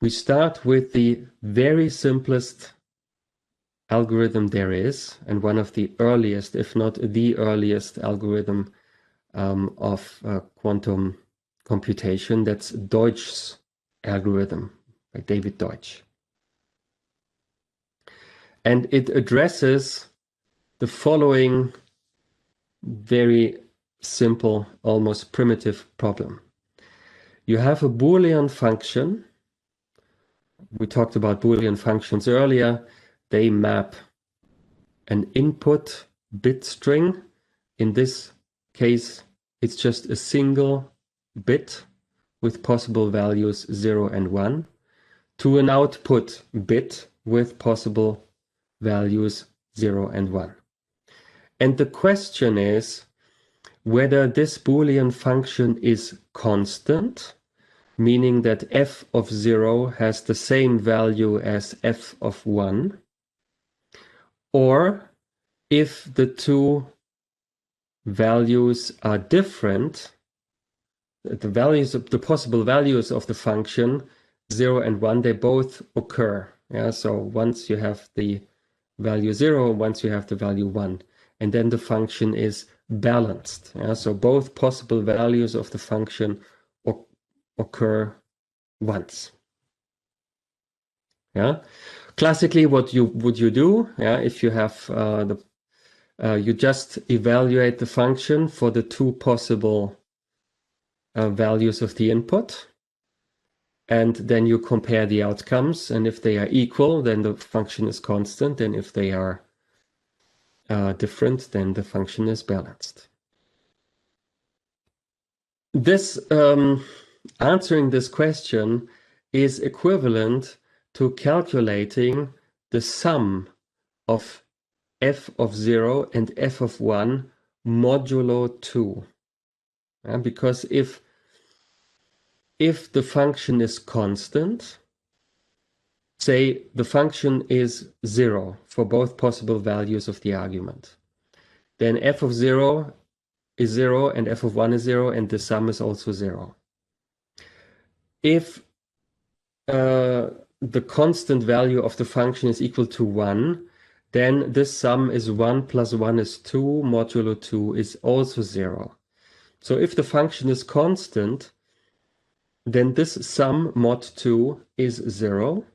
We start with the very simplest algorithm there is, and one of the earliest, if not the earliest algorithm of quantum computation. That's Deutsch's algorithm by David Deutsch. And it addresses the following very simple, almost primitive problem. You have a Boolean function. We talked about Boolean functions earlier. They map an input bit string. In this case, it's just a single bit with possible values 0 and 1 to an output bit with possible values 0 and 1. And the question is whether this Boolean function is constant, meaning that f of 0 has the same value as f of 1, or if the two values are different, the values of the possible values of the function 0 and 1, they both occur. Yeah, so once you have the value 0, once you have the value 1, and then the function is balanced. Yeah, so both possible values of the function occur once. Yeah, classically, what would you do? Yeah, if you have you just evaluate the function for the two possible values of the input, and then you compare the outcomes, and if they are equal, then the function is constant, and if they are different, then the function is balanced. This answering this question is equivalent to calculating the sum of f of 0 and f of 1 modulo 2. Because if the function is constant, say the function is 0 for both possible values of the argument, then f of 0 is 0 and f of 1 is 0, and the sum is also 0. If the constant value of the function is equal to 1, then this sum is 1 plus 1 is 2, modulo 2 is also 0. So if the function is constant, then this sum mod 2 is 0.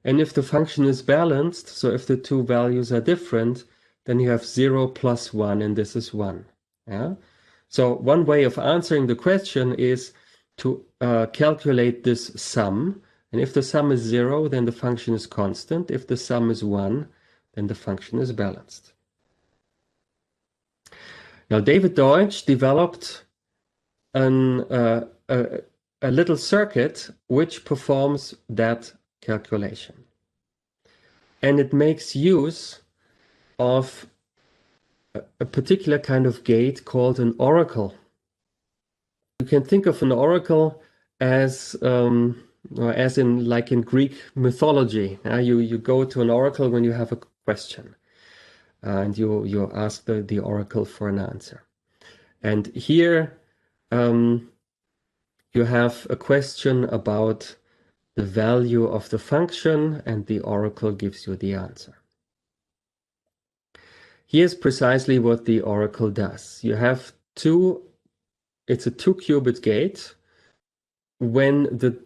And if the function is balanced, so if the two values are different, then you have 0 plus 1, and this is 1. Yeah? So one way of answering the question is to calculate this sum. And if the sum is 0, then the function is constant. If the sum is 1, then the function is balanced. Now, David Deutsch developed a little circuit which performs that calculation. And it makes use of a particular kind of gate called an oracle. You can think of an oracle as in like in Greek mythology. You go to an oracle when you have a question, and you ask the oracle for an answer. And here you have a question about the value of the function, and the oracle gives you the answer. Here's precisely what the oracle does. You have it's a 2-qubit gate. When the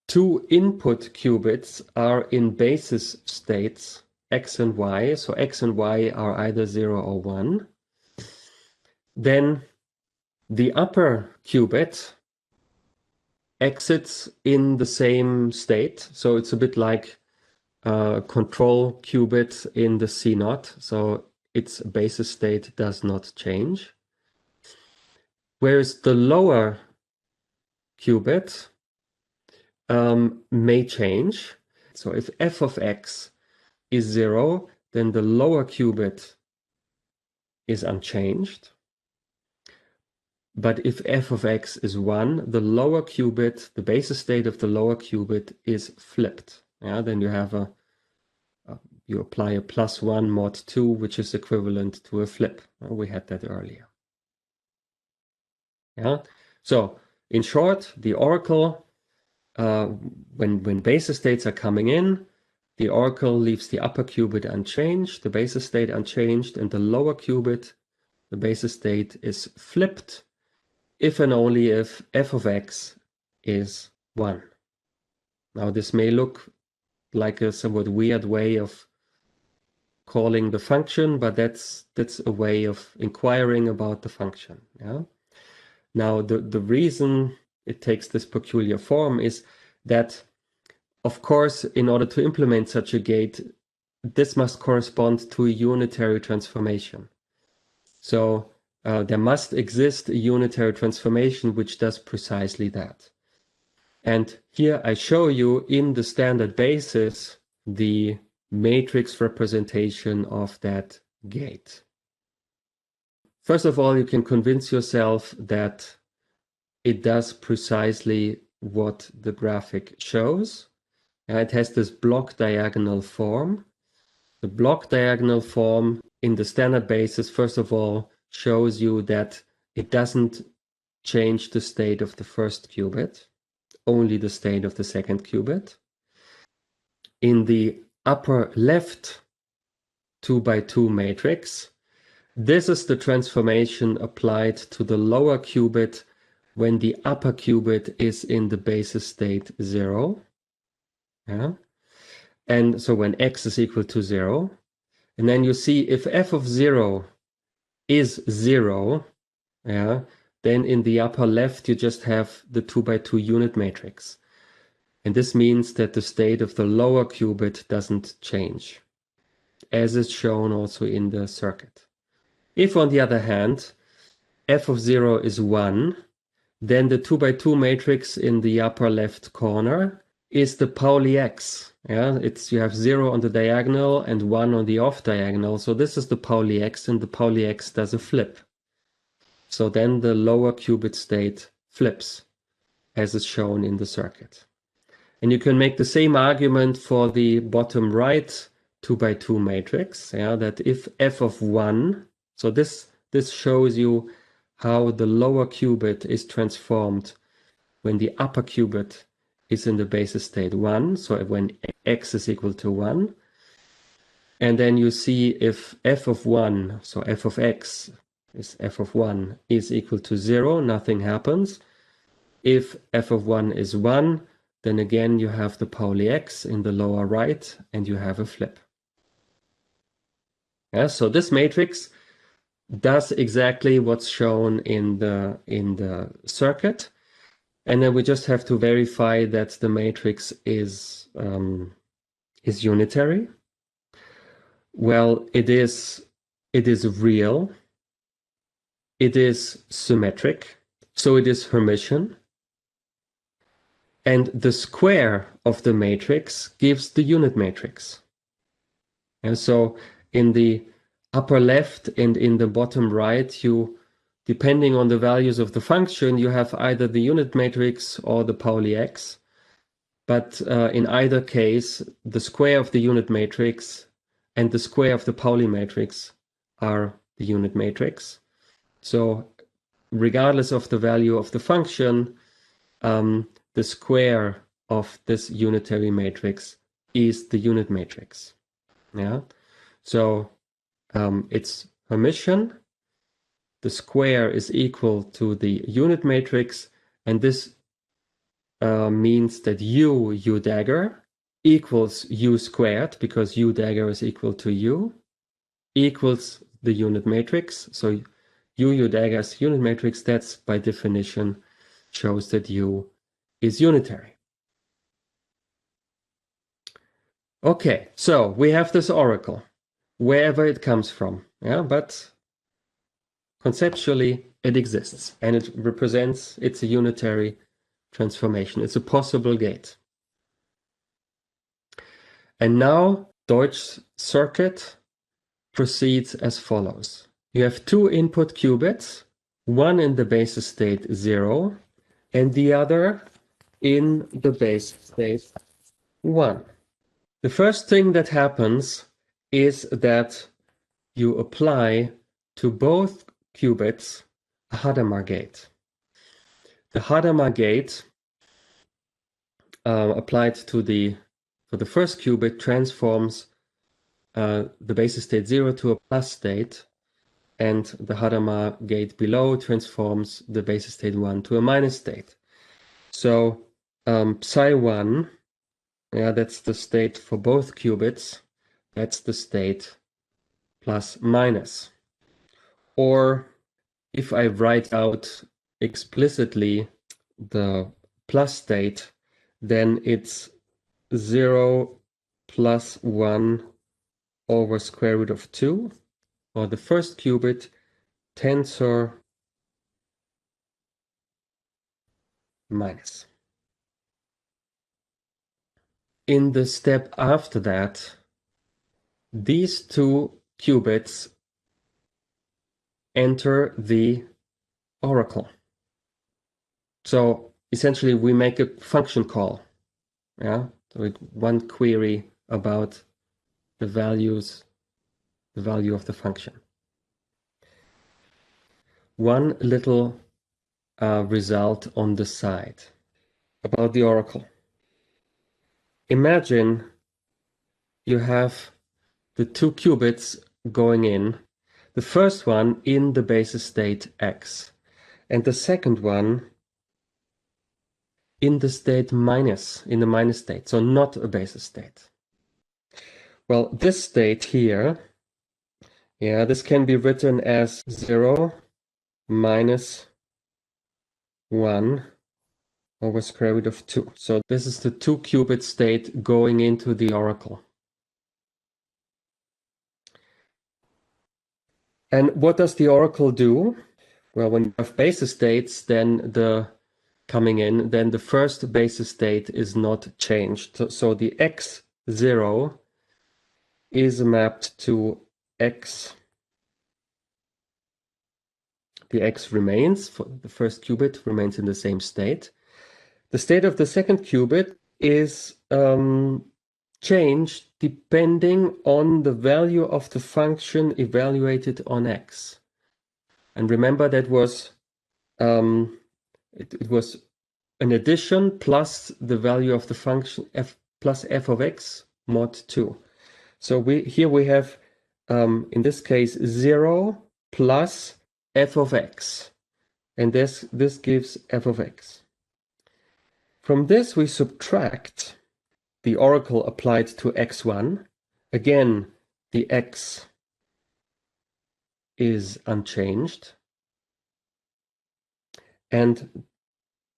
two input qubits are in basis states, x and y, so x and y are either 0 or 1, then the upper qubit exits in the same state. So it's a bit like control qubit in the CNOT. So its basis state does not change. Whereas the lower qubit may change. So if f of x is 0, then the lower qubit is unchanged. But if f of x is 1, the lower qubit, the basis state of the lower qubit is flipped. Yeah, then you have you apply a +1 mod 2, which is equivalent to a flip. We had that earlier. Yeah. So in short, the oracle when basis states are coming in, the oracle leaves the upper qubit unchanged, the basis state unchanged, and the lower qubit, the basis state, is flipped if and only if f of x is 1. Now this may look like a somewhat weird way of calling the function, but that's a way of inquiring about the function. Yeah. Now the reason it takes this peculiar form is that, of course, in order to implement such a gate, this must correspond to a unitary transformation. So there must exist a unitary transformation which does precisely that. And here I show you in the standard basis the matrix representation of that gate. First of all, you can convince yourself that it does precisely what the graphic shows. It has this block diagonal form. The block diagonal form in the standard basis, first of all, shows you that it doesn't change the state of the first qubit, only the state of the second qubit. In the upper left 2x2 matrix, this is the transformation applied to the lower qubit when the upper qubit is in the basis state 0. Yeah. And so when x is equal to 0, and then you see if f of 0 is 0, yeah, then in the upper left you just have the 2x2 unit matrix. And this means that the state of the lower qubit doesn't change, as is shown also in the circuit. If, on the other hand, f of 0 is 1, then the 2x2 matrix in the upper left corner is the Pauli X. Yeah, you have 0 on the diagonal and 1 on the off diagonal. So this is the Pauli X, and the Pauli X does a flip. So then the lower qubit state flips, as is shown in the circuit. And you can make the same argument for the bottom right 2x2 matrix, yeah, that if f of 1, so this shows you how the lower qubit is transformed when the upper qubit is in the basis state 1, so when x is equal to 1. And then you see if f of 1, so f of x is f of 1 is equal to 0, nothing happens. If f of 1 is 1, then again you have the Pauli X in the lower right and you have a flip. Yeah, so this matrix does exactly what's shown in the circuit. And then we just have to verify that the matrix is unitary. Well, it is real. It is symmetric. So it is Hermitian. And the square of the matrix gives the unit matrix. And so in the upper left and in the bottom right, depending on the values of the function, you have either the unit matrix or the Pauli X. But in either case, the square of the unit matrix and the square of the Pauli matrix are the unit matrix. So regardless of the value of the function, the square of this unitary matrix is the unit matrix. Yeah. So it's Hermitian. The square is equal to the unit matrix, and this means that u dagger equals u squared, because u dagger is equal to u, equals the unit matrix. So u dagger's unit matrix, that's by definition shows that u is unitary. Okay, so we have this oracle, wherever it comes from, yeah, but conceptually it exists, and it represents, it's a unitary transformation. It's a possible gate. And now Deutsch's circuit proceeds as follows. You have two input qubits, one in the basis state 0 and the other in the basis state 1. The first thing that happens is that you apply to both qubits a Hadamard gate. The Hadamard gate applied to for the first qubit transforms the basis state 0 to a plus state, and the Hadamard gate below transforms the basis state 1 to a minus state. So psi 1, yeah, that's the state for both qubits. That's the state plus minus. Or if I write out explicitly the plus state, then it's 0 plus 1 over square root of 2, or the first qubit, tensor minus. In the step after that, these two qubits enter the oracle. So essentially we make a function call, yeah, with one query about the value of the function. One little result on the side about the oracle. Imagine you have the two qubits going in, the first one in the basis state x, and the second one in the state minus, in the minus state, so not a basis state. Well, this state here, yeah, this can be written as 0 minus 1 over square root of 2. So this is the two qubit state going into the oracle. And what does the oracle do? Well, when you have basis states, then coming in, then the first basis state is not changed. So the x0 is mapped to x. The x remains, for the first qubit remains in the same state. The state of the second qubit is changed depending on the value of the function evaluated on x. And remember that was it was an addition plus the value of the function f plus f of x mod 2. So here we have in this case 0 plus f of x, and this gives f of x. From this we subtract the oracle applied to x1. Again, the x is unchanged, and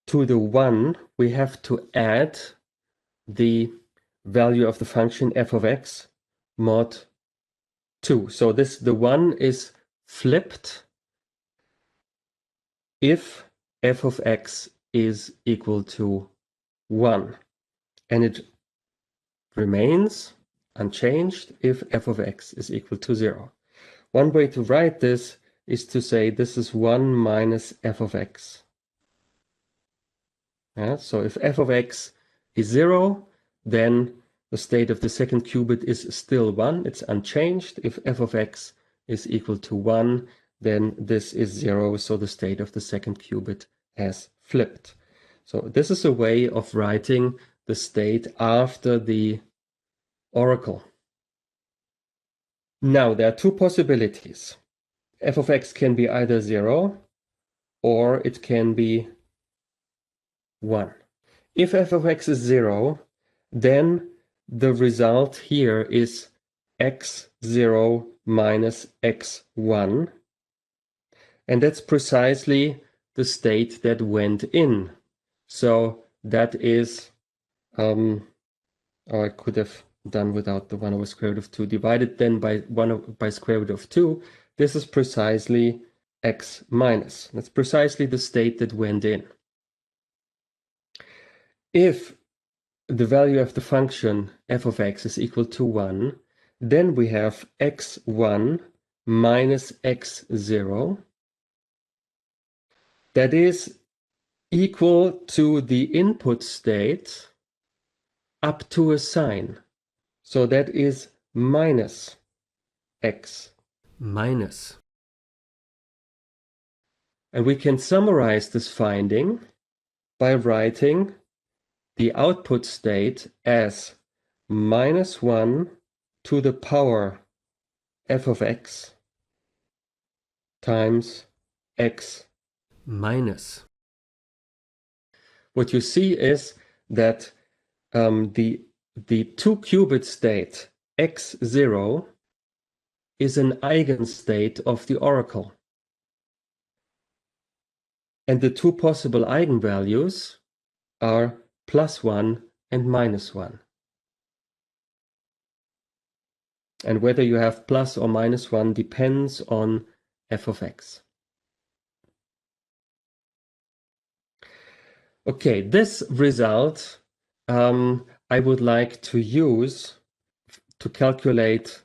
to the 1 we have to add the value of the function f of x mod 2. So the 1 is flipped if f of x is equal to 1, and it remains unchanged if f of x is equal to 0. One way to write this is to say this is 1 minus f of x. Yeah, so if f of x is 0, then the state of the second qubit is still 1, it's unchanged. If f of x is equal to 1, then this is 0, so the state of the second qubit has flipped. So this is a way of writing the state after the oracle. Now there are two possibilities. F of x can be either 0 or it can be 1. If f of x is 0, then the result here is x0 minus x1, and that's precisely the state that went in. So that is, I could have done without the 1 over square root of 2, divided then by square root of 2. This is precisely x minus. That's precisely the state that went in. If the value of the function f of x is equal to 1, then we have x1 minus x0. That is equal to the input state up to a sign. So that is minus x minus. And we can summarize this finding by writing the output state as -1 to the power f of x times x minus. What you see is that the 2-qubit state x0 is an eigenstate of the oracle. And the two possible eigenvalues are +1 and -1. And whether you have plus or -1 depends on f of x. Okay, this result I would like to use to calculate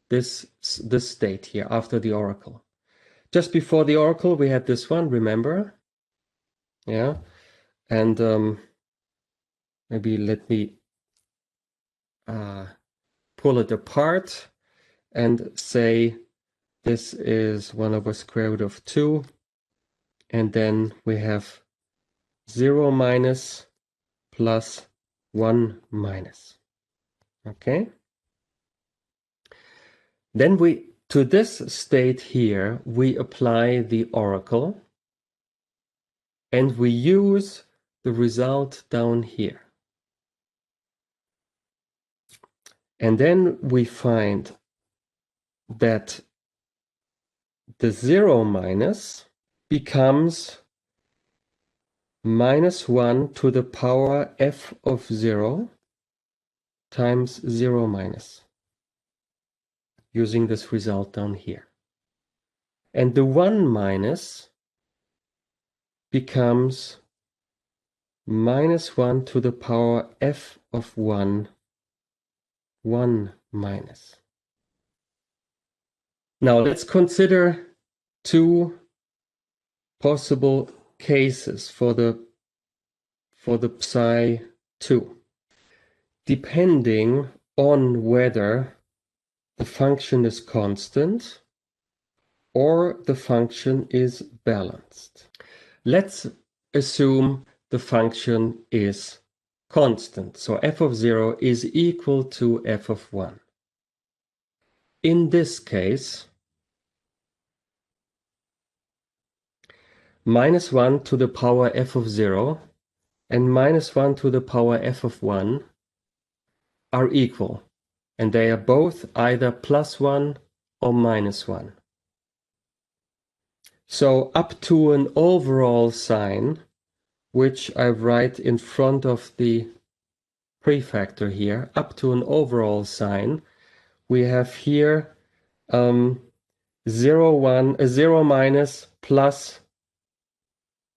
this state here after the oracle. Just before the oracle, we had this one, remember? Yeah, and maybe let me pull it apart and say this is 1 over square root of 2, and then we have 0 minus plus 1 minus. Okay? Then to this state here, we apply the oracle, and we use the result down here. And then we find that the 0 minus becomes -1 to the power f of 0 times 0 minus, using this result down here. And the 1 minus becomes -1 to the power f of 1 minus. Now let's consider two possible cases for the psi 2, depending on whether the function is constant or the function is balanced. Let's assume the function is constant, so f of 0 is equal to f of 1. In this case, -1 to the power f of 0 and -1 to the power f of 1 are equal, and they are both either +1 or -1. So up to an overall sign, which I write in front of the prefactor here, up to an overall sign, we have here 0 minus plus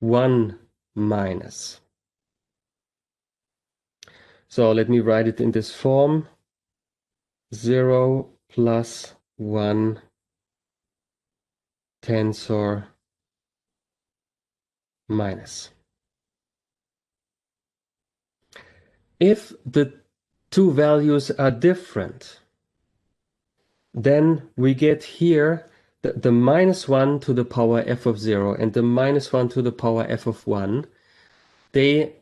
1 minus. So let me write it in this form. 0 plus 1 tensor minus. If the two values are different, then we get here the -1 to the power f of 0 and the -1 to the power f of 1. They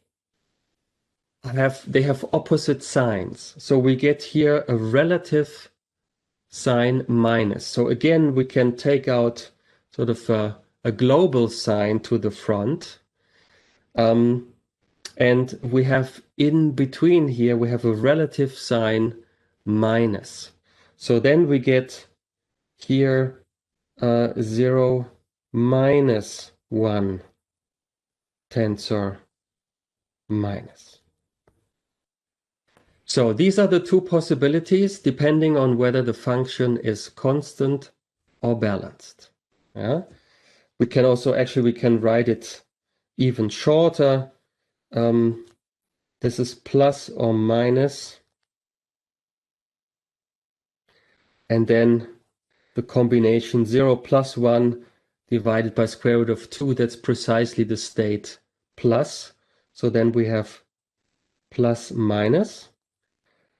have opposite signs. So we get here a relative sign minus. So again, we can take out sort of a global sign to the front. And we have in between here, we have a relative sign minus. So then we get here 0 minus 1 tensor minus. So these are the two possibilities depending on whether the function is constant or balanced. Yeah? We can also, actually, we can write it even shorter. This is plus or minus. And then the combination 0 plus 1 divided by square root of 2, that's precisely the state plus. So then we have plus minus.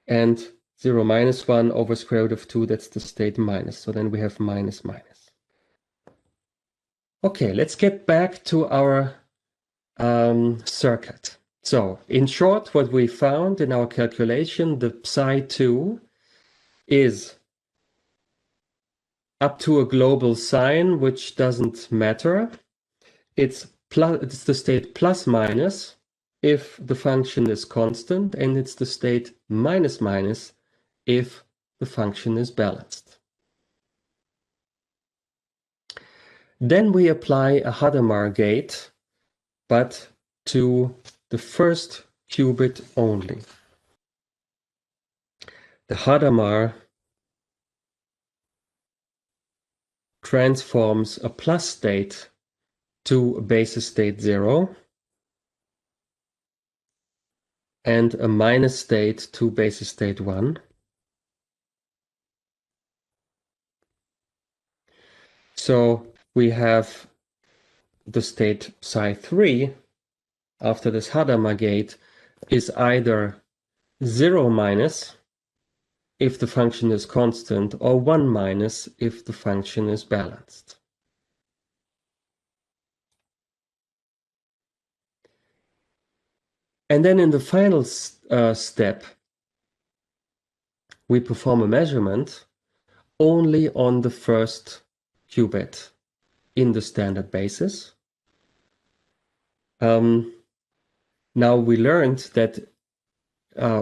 And 0 minus 1 over square root of 2, that's the state minus. So then we have minus minus. Okay, let's get back to our circuit. So, in short, what we found in our calculation, the psi2 is up to a global sign, which doesn't matter. It's the state plus minus if the function is constant, and it's the state minus minus if the function is balanced. Then we apply a Hadamard gate, but to the first qubit only. The Hadamard transforms a plus state to a basis state 0 and a minus state to basis state 1. So we have the state psi3 after this Hadamard gate is either 0 minus if the function is constant, or 1 minus if the function is balanced. And then in the final step, we perform a measurement only on the first qubit in the standard basis. Now we learned that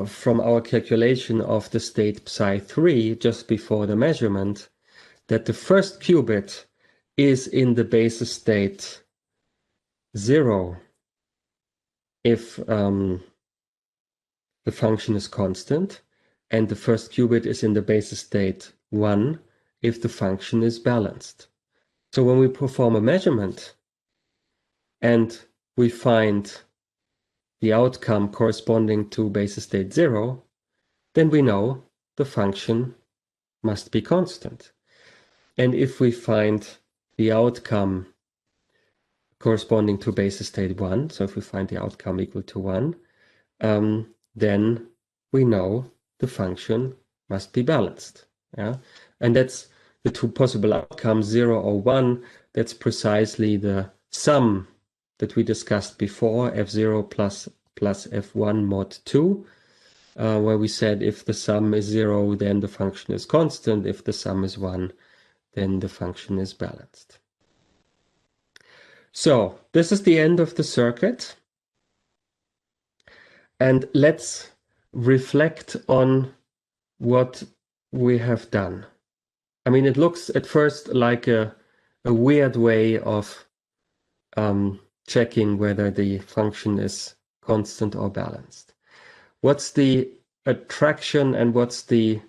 from our calculation of the state psi3 just before the measurement, that the first qubit is in the basis state 0 if the function is constant, and the first qubit is in the basis state 1 if the function is balanced. So when we perform a measurement and we find the outcome corresponding to basis state 0, then we know the function must be constant. And if we find the outcome corresponding to basis state 1, so if we find the outcome equal to 1, then we know the function must be balanced. Yeah? And that's the two possible outcomes, 0 or 1. That's precisely the sum that we discussed before, f0 plus f1 mod 2, where we said if the sum is 0, then the function is constant. If the sum is 1, then the function is balanced. So this is the end of the circuit. And let's reflect on what we have done. I mean, it looks at first like a weird way of checking whether the function is constant or balanced. What's the attraction and what's the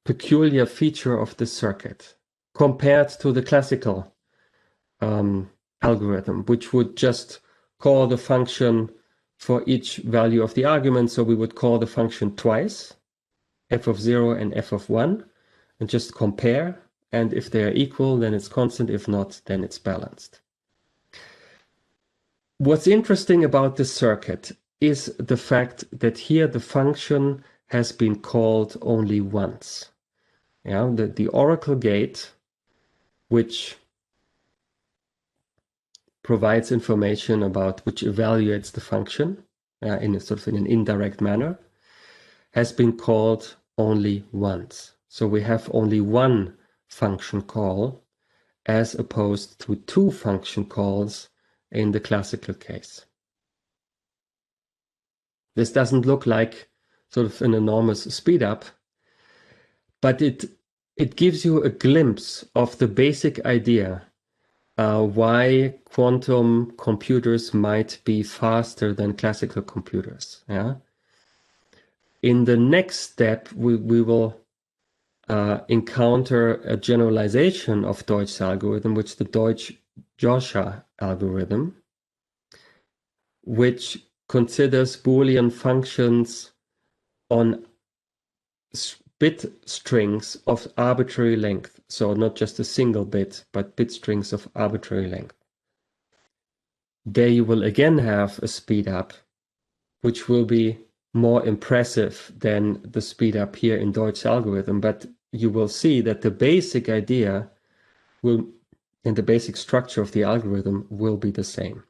peculiar feature of this circuit compared to the classical algorithm, which would just call the function for each value of the argument? So we would call the function twice, f of 0 and f of 1, and just compare. And if they are equal, then it's constant. If not, then it's balanced. What's interesting about this circuit is the fact that here the function has been called only once. Yeah, the oracle gate, which provides information about, which evaluates the function in a sort of in an indirect manner, has been called only once. So we have only one function call as opposed to two function calls in the classical case. This doesn't look like sort of an enormous speed up, but it gives you a glimpse of the basic idea why quantum computers might be faster than classical computers. Yeah. In the next step, we will encounter a generalization of Deutsch's algorithm, which is the Deutsch-Joshua algorithm, which considers Boolean functions on bit strings of arbitrary length. So not just a single bit, but bit strings of arbitrary length. There you will again have a speed up, which will be more impressive than the speed up here in Deutsch's algorithm, but you will see that the basic idea will, and the basic structure of the algorithm will be the same.